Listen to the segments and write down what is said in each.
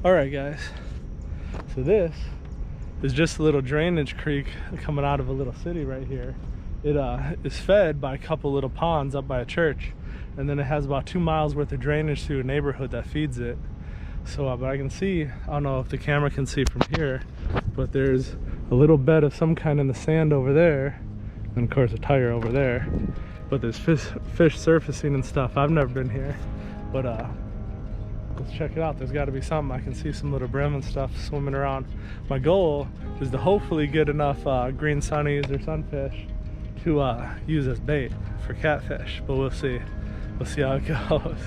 Alright guys, so this is just a little drainage creek coming out of a little city right here. It is fed by a couple little ponds up by a church, and then it has about 2 miles worth of drainage through a neighborhood that feeds it. So but I can see, I don't know if the surface can see from here, but there's a little bed of some kind in the sand over there, and of course a tire over there. But there's fish surfacing and stuff. I've never been here, but let's check it out. There's got to be something. I can see some little brim and stuff swimming around. My goal is to hopefully get enough green sunnies or sunfish to use as bait for catfish, but we'll see. We'll see how it goes.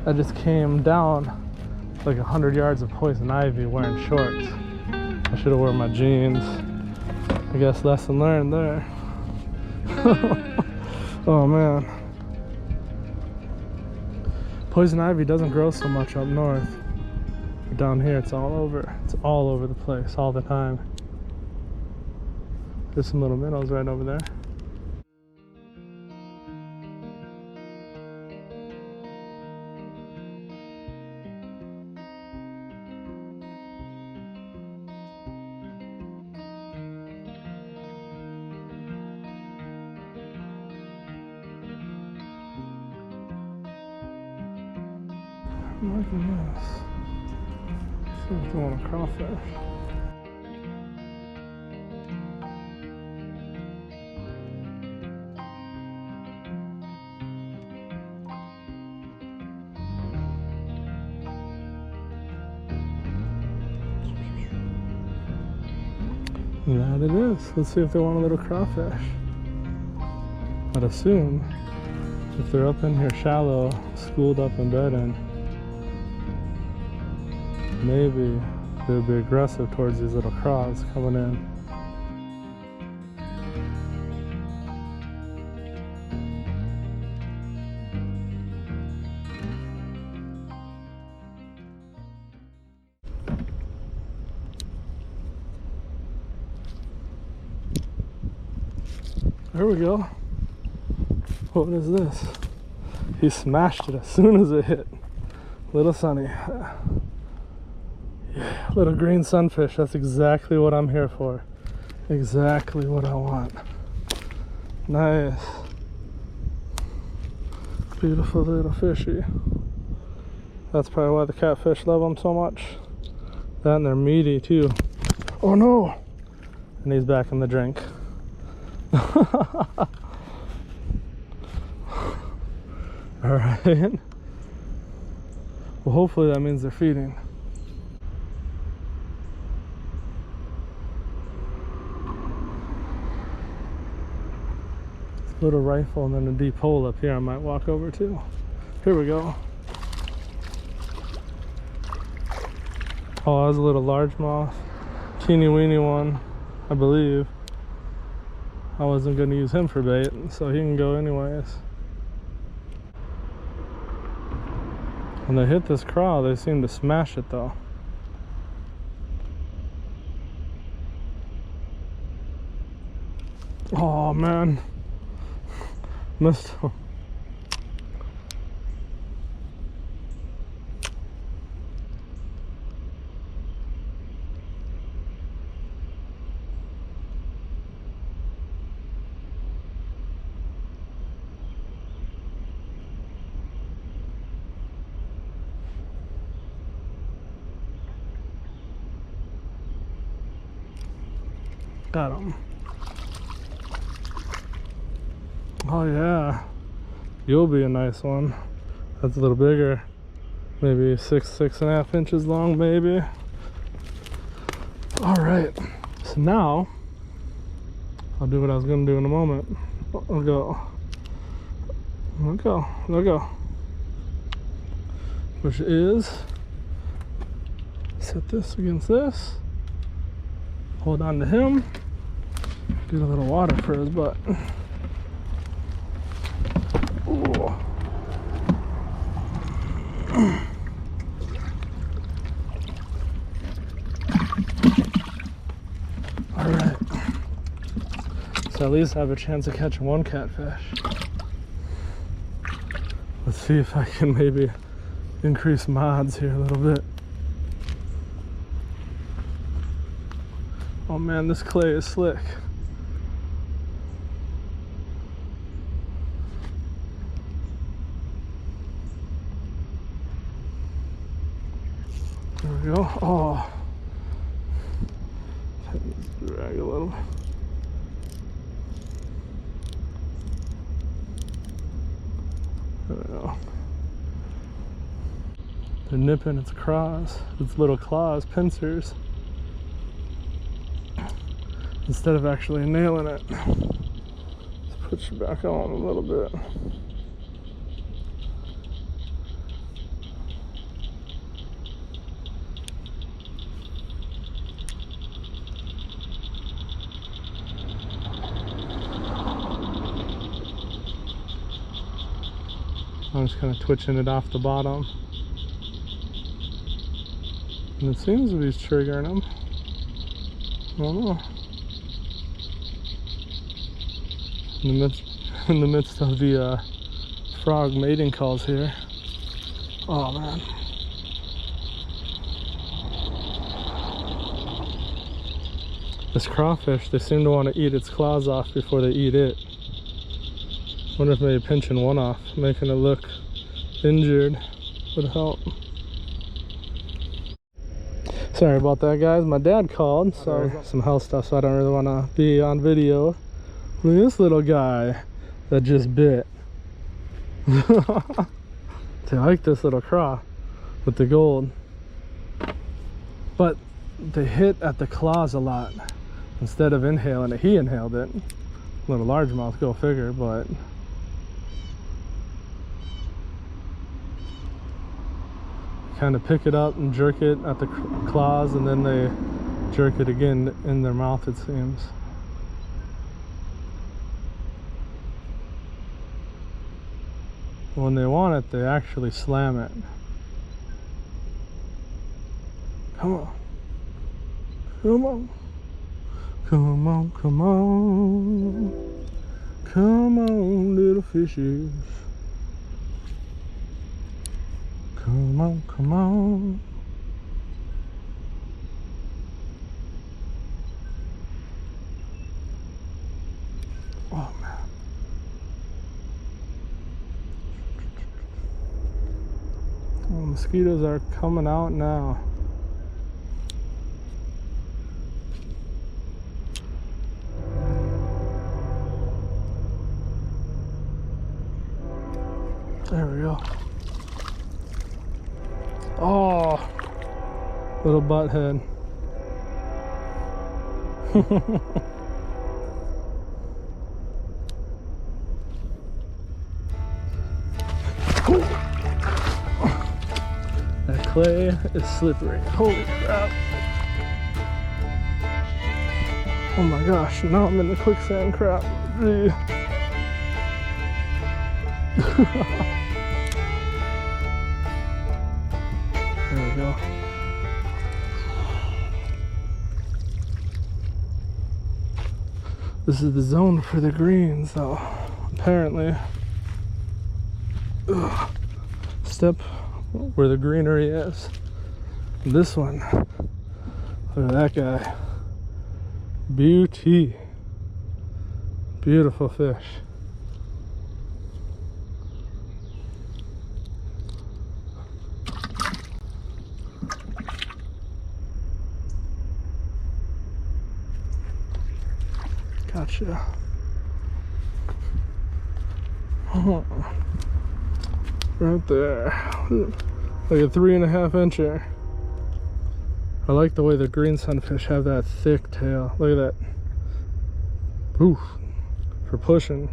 I just came down like 100 yards of poison ivy wearing shorts. I should have worn my jeans. I guess lesson learned there. Oh man. Poison ivy doesn't grow so much up north. But down here it's all over. It's all over the place all the time. There's some little minnows right over there. I'm liking this. See if they want a crawfish. And that it is. Let's see if they want a little crawfish. I'd assume if they're up in here shallow, schooled up and bedding, maybe they would be aggressive towards these little craws coming in. There we go. What is this? He smashed it as soon as it hit. Little sunny. Yeah, little green sunfish. That's exactly what I'm here for. Exactly what I want. Nice. Beautiful little fishy. That's probably why the catfish love them so much. That and they're meaty too. Oh no! And he's back in the drink. Alright. Well, hopefully that means they're feeding. Little rifle and then a deep hole up here I might walk over to. Here we go. Oh, that was a little largemouth. Teeny weeny one, I believe. I wasn't going to use him for bait, so he can go anyways. When they hit this craw, they seem to smash it though. Oh man. Missed him. Got him. Oh yeah, you'll be a nice one. That's a little bigger, maybe 6.5 inches long, maybe. All right, so now I'll do what I was gonna do in a moment. I'll go, which is set this against this, hold on to him, get a little water for his butt. Ooh. to at least have a chance of catching one catfish. Let's see if I can maybe increase my odds here a little bit. Oh man, this clay is slick. There we go. Oh, drag a little. There we go. They're nipping its claws, its little claws, pincers, instead of actually nailing it. Let's push it back on a little bit. I'm just kind of twitching it off the bottom. And it seems to be triggering them. I don't know. In the midst of the frog mating calls here. Oh man. This crawfish, they seem to want to eat its claws off before they eat it. Wonder if maybe pinching one off, making it look injured, would help. Sorry about that, guys. My dad called, so some health stuff, so I don't really want to be on video. Look at this little guy that just bit. I like this little craw with the gold, but they hit at the claws a lot instead of inhaling it. He inhaled it. Little largemouth, go figure, but kind of pick it up and jerk it at the claws, and then they jerk it again in their mouth, it seems. When they want it, they actually slam it. Come on. Come on. Come on, come on. Come on, little fishes. Come on, come on. Oh man. Oh, mosquitoes are coming out now. There we go. Oh, little butthead. That clay is slippery. Holy crap. Oh my gosh, now I'm in the quicksand crap. There we go. This is the zone for the greens, though, apparently. Ugh. Step where the greenery is. This one, look at that guy. Beauty. Beautiful fish. Gotcha. Oh, right there. Like a 3.5 incher. I like the way the green sunfish have that thick tail. Look at that. Oof. For pushing.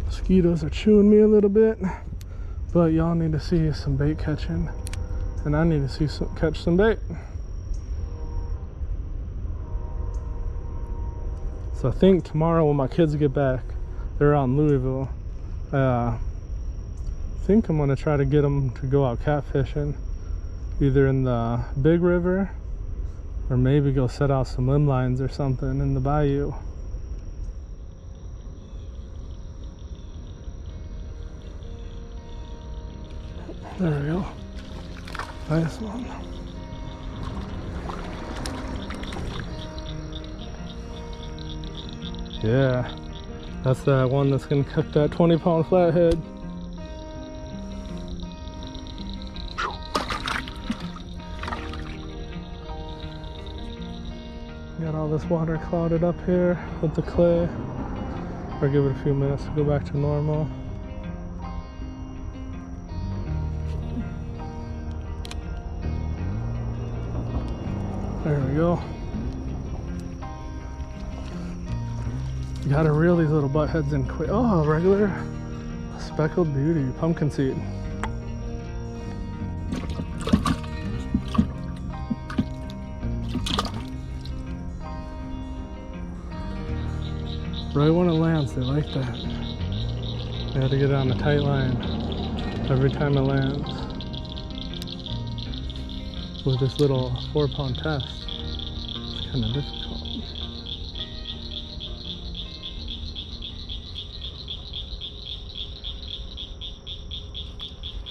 Mosquitoes are chewing me a little bit, but y'all need to see some bait catching. And I need to catch some bait. So I think tomorrow when my kids get back, they're out in Louisville. I think I'm gonna try to get them to go out catfishing either in the big river or maybe go set out some limb lines or something in the bayou. There we go. Nice one. Yeah, that's that one that's gonna cook that 20-pound flathead. Got all this water clouded up here with the clay. Or give it a few minutes to go back to normal. There we go. You gotta reel these little butt heads in quick. Oh, regular speckled beauty, pumpkin seed. Right when it lands, they like that. They have to get it on a tight line every time it lands. With this little 4-pound test, it's kind of difficult.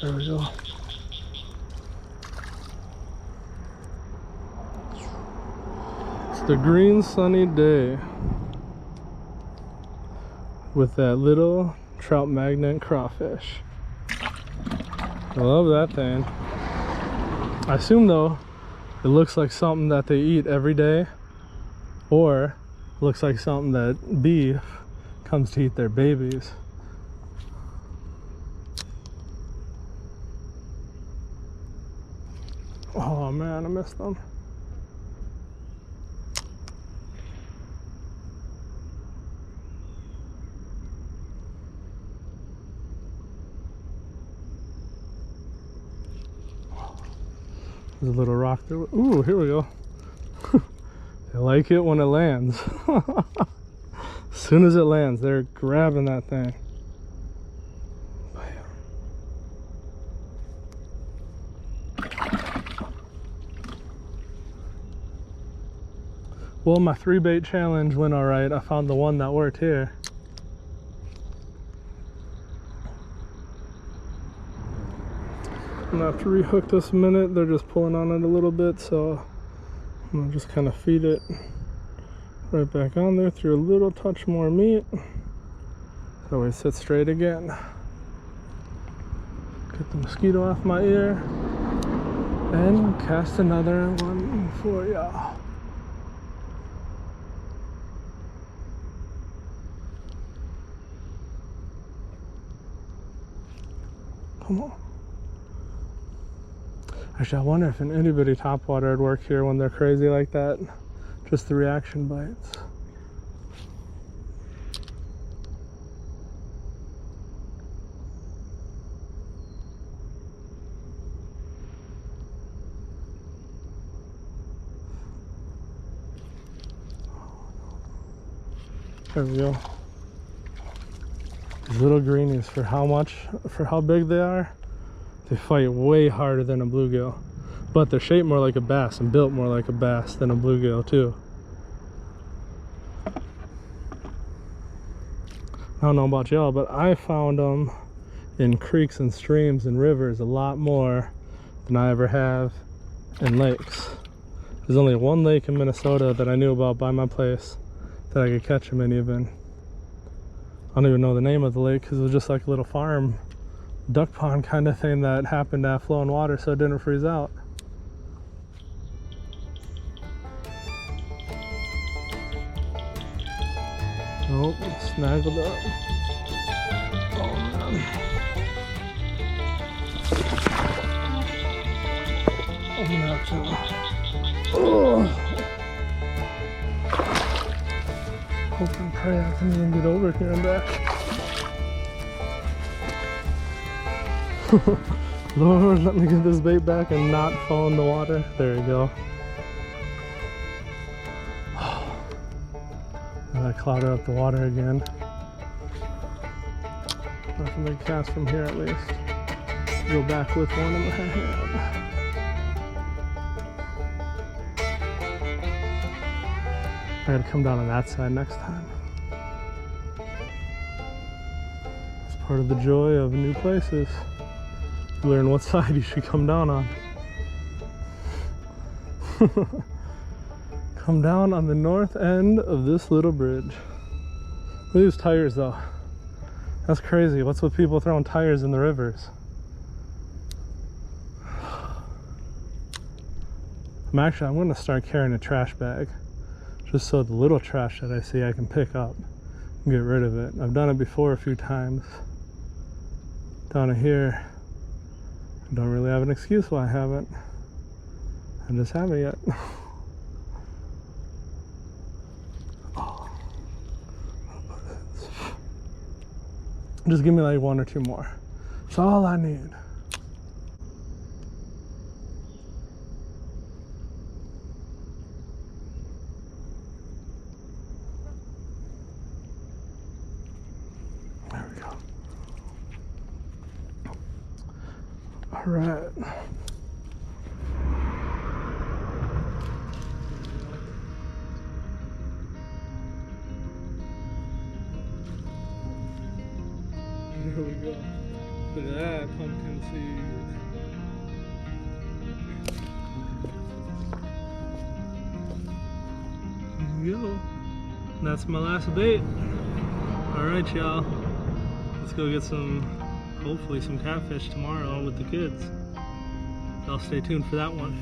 There we go. It's the green sunny day with that little trout magnet crawfish. I love that thing. I assume though, it looks like something that they eat every day, or looks like something that beef comes to eat their babies. Oh man, I missed them. There's a little rock there. Ooh, here we go. They like it when it lands. As soon as it lands, they're grabbing that thing. Well, my 3-bait challenge went all right. I found the one that worked here. I'm gonna have to rehook this a minute. They're just pulling on it a little bit, so I'm gonna just kind of feed it right back on there, through a little touch more meat. So we sit straight again. Get the mosquito off my ear and cast another one for ya. Come on. Actually, I wonder if an itty bitty topwater would work here when they're crazy like that. Just the reaction bites. There we go. These little greenies, for how big they are, they fight way harder than a bluegill. But they're shaped more like a bass and built more like a bass than a bluegill too. I don't know about y'all, but I found them in creeks and streams and rivers a lot more than I ever have in lakes. There's only one lake in Minnesota that I knew about by my place that I could catch them in even. I don't even know the name of the lake because it was just like a little farm duck pond kind of thing that happened to have flowing water so it didn't freeze out. Oh, snaggled up. Oh man. I'm gonna have to. Oh. Hope and pray I can even get over here and back. Lord, let me get this bait back and not fall in the water. There you go. And I clouded up the water again. Nothing big cast from here at least. Go back with one in my hand. gotta come down on that side next time. It's part of the joy of new places. You learn what side you should come down on. Come down on the north end of this little bridge. Look at these tires though. That's crazy. What's with people throwing tires in the rivers? I'm gonna start carrying a trash bag, just so the little trash that I see I can pick up and get rid of it. I've done it before a few times. Down here, I don't really have an excuse why I haven't. I just haven't yet. Just give me like 1 or 2 more. That's all I need. There we go. All right. Here we go. Look at that pumpkin seed. There we go. That's my last bait. Alright, y'all. Let's go get hopefully some catfish tomorrow with the kids. Y'all stay tuned for that one.